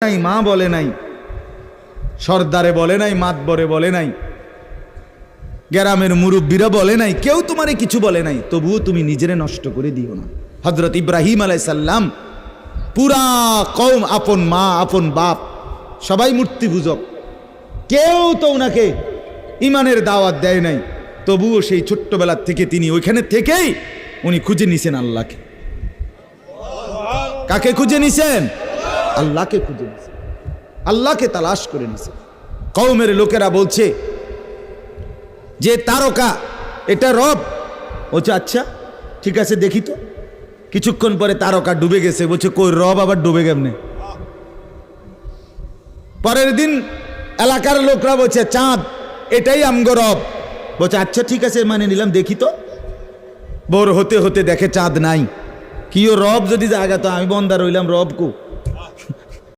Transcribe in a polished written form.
নাই, মা বলে নাই, সর্দারে বলে নাই, মাতবরে বলে নাই, গ্রামের মুরব্বীরা বলে নাই, কেউ তোমারে কিছু বলে নাই, তবুও তুমি নিজেরে নষ্ট করে দিও না। হযরত ইব্রাহিম আলাইহিস সালাম পুরা কওম, আপন মা আপন বাপ সবাই মূর্তি পূজক, কেউ তো ওনাকে ইমানের দাওয়াত দেয় নাই, তবুও সেই ছোট্টবেলার থেকে তিনি ওইখানে থেকেই উনি খুঁজে নিছেন আল্লাহকে। কাকে খুঁজে নিছেন? আল্লাহকে খুঁজে নিছেন, আল্লাহকে তালাশ করে নিছেন। কওমের লোকেরা বলছে যে তারকা এটা রব। বলছে আচ্ছা ঠিক আছে দেখি তো। কিছুক্ষণ পরে তারকা ডুবে গেছে। বলছে কই রব আবার ডুবে কেমনে? পরের দিন এলাকার লোকরা বলছে চাঁদ এটাই আমগো রব। বলছে আচ্ছা ঠিক আছে মানে নিলাম, দেখি তো। ভোর হতে হতে দেখে চাঁদ নাই। কিও রব যদি জায়গা তো আমি বন্দা রইলাম, রব কো?